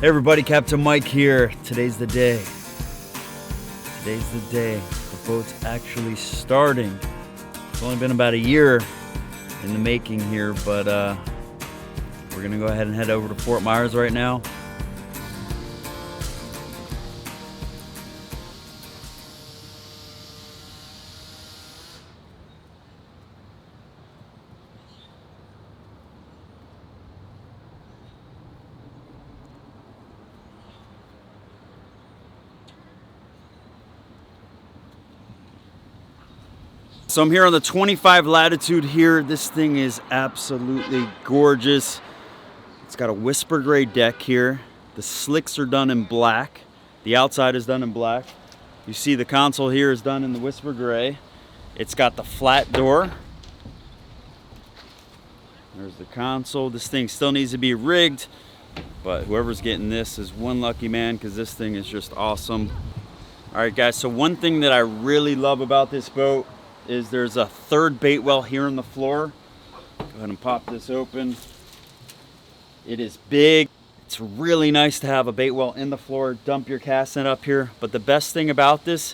Hey everybody, Captain Mike here. Today's the day. Today's the day. The boat's actually starting. It's only been about a year in the making here, but we're gonna go ahead and head over to Fort Myers right now. So I'm here on the 25 latitude here. This thing is absolutely gorgeous. It's got a whisper gray deck here. The slicks are done in black. The outside is done in black. You see the console here is done in the whisper gray. It's got the flat door. There's the console. This thing still needs to be rigged, but whoever's getting this is one lucky man because this thing is just awesome. All right, guys, so one thing that I really love about this boat is there's a third bait well here on the floor. Go ahead and pop this open. It is big. It's really nice to have a bait well in the floor, dump your cast net up here. But the best thing about this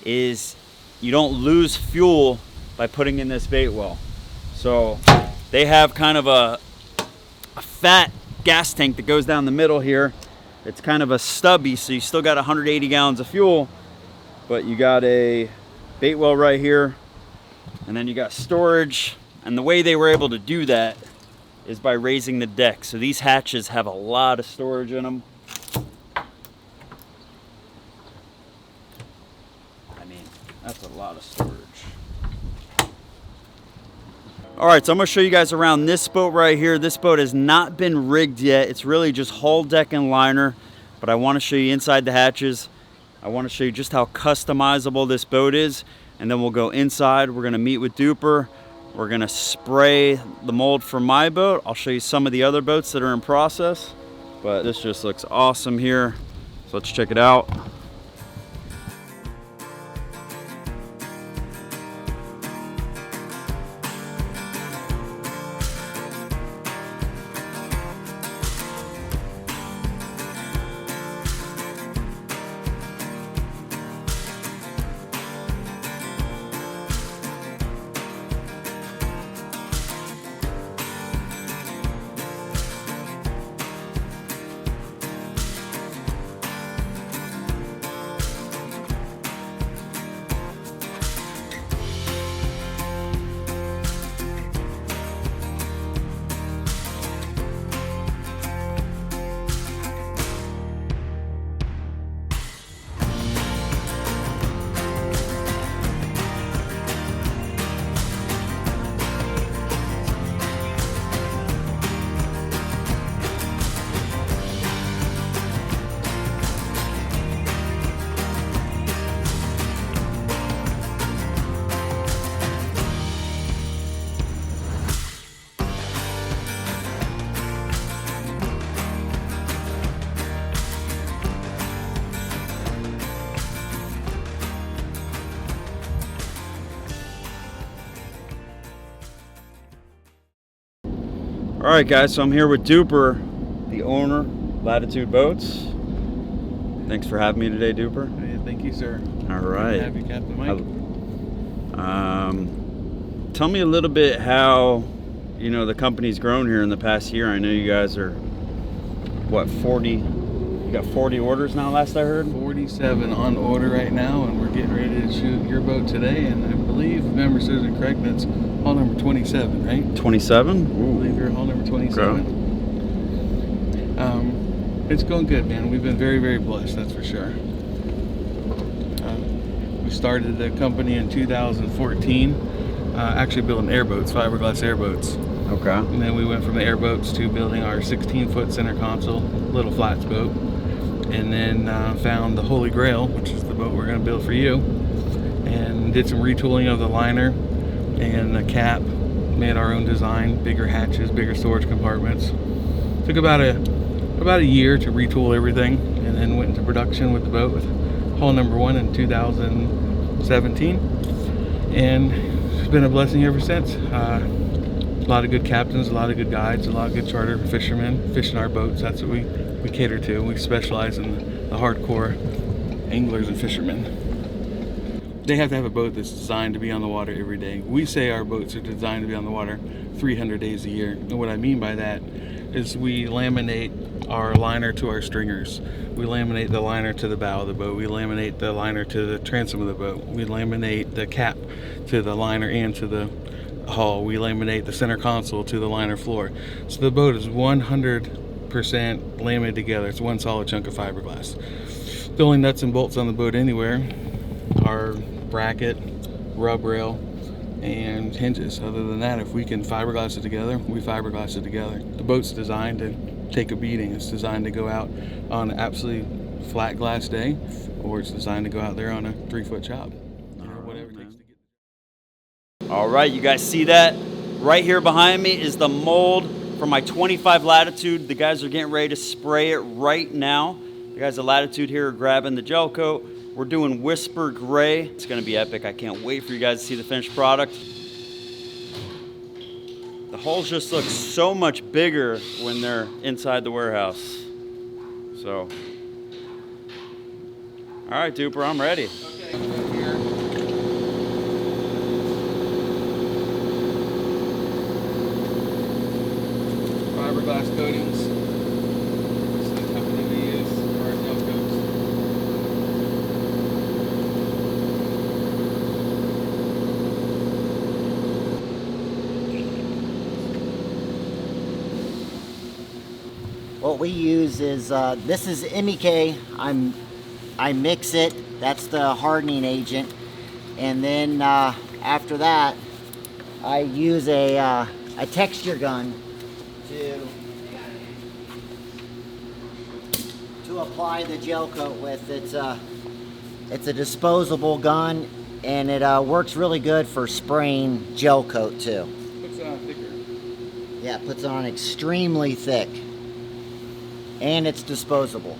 is you don't lose fuel by putting in this bait well. So they have kind of a fat gas tank that goes down the middle here. It's kind of a stubby, so you still got 180 gallons of fuel, but you got a bait well right here. And then you got storage, and the way they were able to do that is by raising the deck. So these hatches have a lot of storage in them. I mean, that's a lot of storage. All right, so I'm gonna show you guys around this boat right here. This boat has not been rigged yet. It's really just hull, deck, and liner, but I wanna show you inside the hatches. I wanna show you just how customizable this boat is. And then we'll go inside. We're gonna meet with Duper. We're gonna spray the mold for my boat. I'll show you some of the other boats that are in process, but this just looks awesome here. So let's check it out. All right, guys, so I'm here with Duper, the owner, Latitude Boats. Thanks for having me today, Duper. Hey, thank you, sir. All right. Good to have you, Captain Mike. Tell me a little bit how, the company's grown here in the past year. I know you guys are, what, 40? You got 40 orders now, last I heard? 47 on order right now, and we're getting ready to shoot your boat today. And I believe, if memory serves me correct, that's hull number 27, right? 27? I believe you're hull number 27. Okay. It's going good, man. We've been very, very blessed, that's for sure. We started the company in 2014, actually building airboats, fiberglass airboats. Okay. And then we went from the airboats to building our 16-foot center console, little flats boat. And then found the Holy Grail, which is the boat we're going to build for you. And did some retooling of the liner and the cap. Made our own design, bigger hatches, bigger storage compartments. Took about a year to retool everything, and then went into production with the boat with hull number 1 in 2017. And it's been a blessing ever since. A lot of good captains, a lot of good guides, a lot of good charter fishermen fishing our boats. That's what we we cater to. We specialize in the hardcore anglers and fishermen. They have to have a boat that's designed to be on the water every day. We say our boats are designed to be on the water 300 days a year. And what I mean by that is we laminate our liner to our stringers. We laminate the liner to the bow of the boat. We laminate the liner to the transom of the boat. We laminate the cap to the liner and to the hull. We laminate the center console to the liner floor. So the boat is 100% laminated together. It's one solid chunk of fiberglass. The only nuts and bolts on the boat anywhere are bracket, rub rail, and hinges. Other than that, if we can fiberglass it together, we fiberglass it together. The boat's designed to take a beating. It's designed to go out on an absolutely flat glass day, or it's designed to go out there on a 3-foot chop. Whatever it takes to get. All right, you guys see that? Right here behind me is the mold for my 25 Latitude. The guys are getting ready to spray it right now. The guys at Latitude here are grabbing the gel coat. We're doing Whisper Gray. It's gonna be epic. I can't wait for you guys to see the finished product. The hulls just look so much bigger when they're inside the warehouse. So, all right, Duper, I'm ready. Okay, right here. Fiberglass coatings. This is the company we use for our Gelcoats. What we use is, this is MEK. I mix it. That's the hardening agent. And then after that, I use a texture gun to apply the gel coat with. It's a disposable gun, and it works really good for spraying gel coat too. Puts it on thicker. Yeah, it puts it on extremely thick. And it's disposable.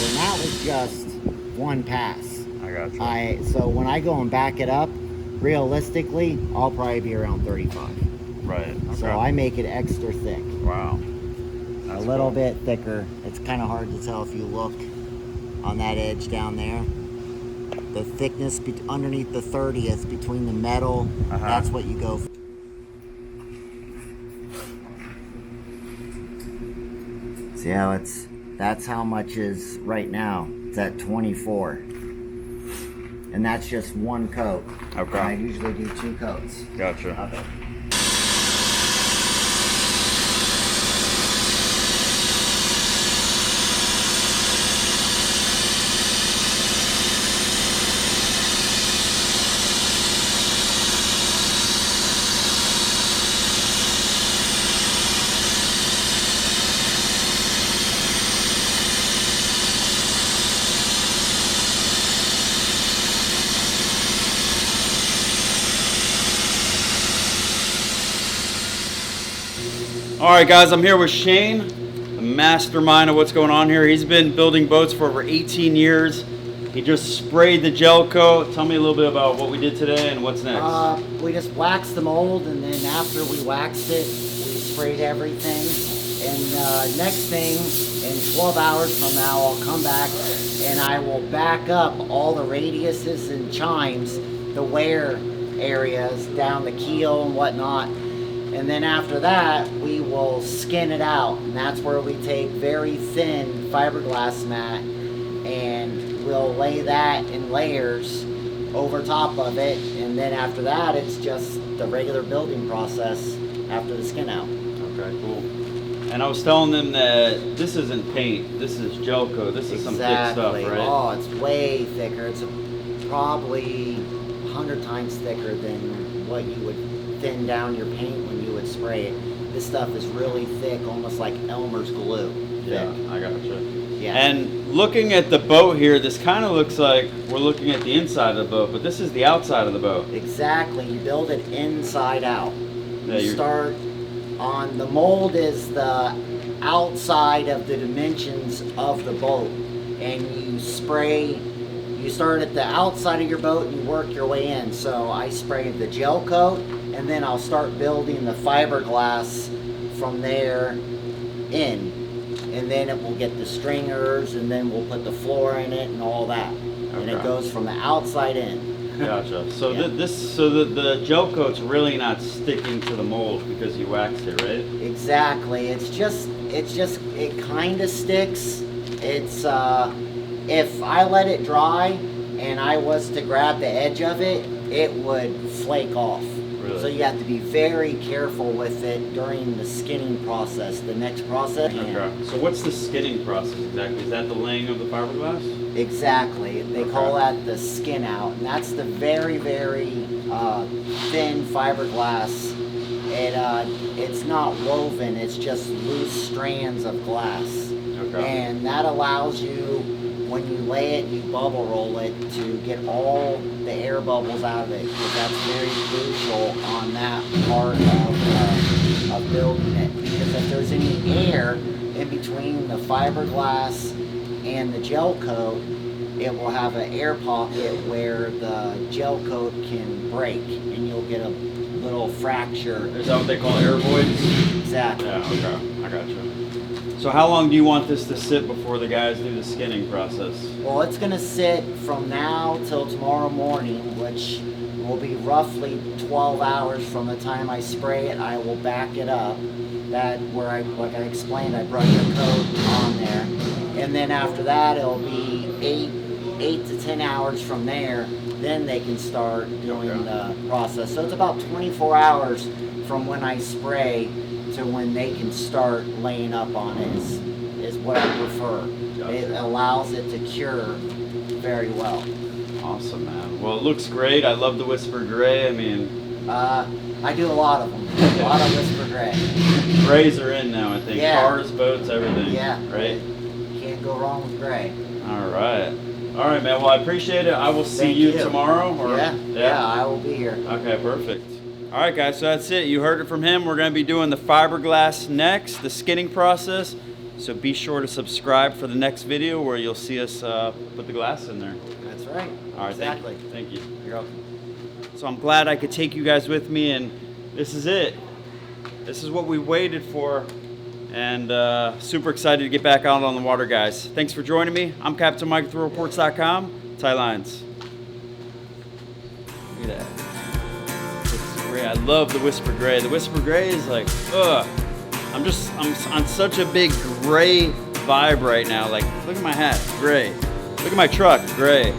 And that was just one pass. I got you. So when I go and back it up, realistically, I'll probably be around 35. Right. Okay. So I make it extra thick. Wow. A little bit thicker. It's kind of hard to tell if you look on that edge down there. The thickness underneath the 30th between the metal, that's what you go for. See how that's how much is right now. It's at 24. And that's just one coat. Okay. I usually do 2 coats. Gotcha. of it. All right, guys, I'm here with Shane, the mastermind of what's going on here. He's been building boats for over 18 years. He just sprayed the gel coat. Tell me a little bit about what we did today and what's next. We just waxed the mold, and then after we waxed it, we sprayed everything. And next thing, in 12 hours from now, I'll come back and I will back up all the radiuses and chimes, the wear areas down the keel and whatnot. And then after that, we will skin it out. And that's where we take very thin fiberglass mat and we'll lay that in layers over top of it. And then after that, it's just the regular building process after the skin out. Okay, cool. And I was telling them that this isn't paint, this is gel coat. This is some thick stuff, right? Oh, it's way thicker. It's probably 100 times thicker than what you would thin down your paint when you would spray it. This stuff is really thick, almost like Elmer's glue. Yeah, thick. I gotcha. Yeah. And looking at the boat here, this kind of looks like we're looking at the inside of the boat, but this is the outside of the boat. Exactly. You build it inside out. Yeah, You start on the mold is the outside of the dimensions of the boat, and you spray. You start at the outside of your boat and you work your way in. So I sprayed the gel coat, and then I'll start building the fiberglass from there in. And then it will get the stringers, and then we'll put the floor in it and all that. And it Okay. goes from the outside in. Gotcha. So Yeah. the gel coat's really not sticking to the mold because you waxed it, right? Exactly. It kind of sticks. It's if I let it dry and I was to grab the edge of it, it would flake off. Really? So you have to be very careful with it during the skinning process, the next process. Okay. So what's the skinning process exactly? Is that the laying of the fiberglass? Exactly. They call that the skin out, and that's the very, very thin fiberglass. It's not woven; it's just loose strands of glass, Okay. and that allows you, when you lay it, you bubble roll it to get all the air bubbles out of it, because that's very crucial on that part of building it. Because if there's any air in between the fiberglass and the gel coat, it will have an air pocket where the gel coat can break, and you'll get a little fracture. Is that what they call air voids? Exactly. Yeah, okay. I gotcha. So how long do you want this to sit before the guys do the skinning process? Well, it's going to sit from now till tomorrow morning, which will be roughly 12 hours from the time I spray it. I will back it up. Like I explained, I brush the coat on there. And then after that, it'll be 8 to 10 hours from there. Then they can start doing the process. So it's about 24 hours from when I spray to when they can start laying up on it is what I prefer. Gotcha. It allows it to cure very well. Awesome, man. Well, it looks great. I love the Whisper Gray. I mean, I do a lot of them. A lot of Whisper Gray. grays are in now, I think. Yeah. Cars, boats, everything. Yeah. Right? Can't go wrong with gray. All right. All right, man. Well, I appreciate it. I will see Thank you you. tomorrow. Or, Yeah, I will be here. Okay, perfect. All right, guys, so that's it. You heard it from him. We're going to be doing the fiberglass next, the skinning process. So be sure to subscribe for the next video where you'll see us put the glass in there. That's right. All right, Exactly. Thank you. You're welcome. So I'm glad I could take you guys with me, and this is it. This is what we waited for, and super excited to get back out on the water, guys. Thanks for joining me. I'm Captain Mike with ReelReports.com. Tie lines. Look at that. It's great. I love the Whisper Gray. The Whisper Gray is like, ugh. I'm on such a big gray vibe right now. Like, look at my hat, gray. Look at my truck, gray.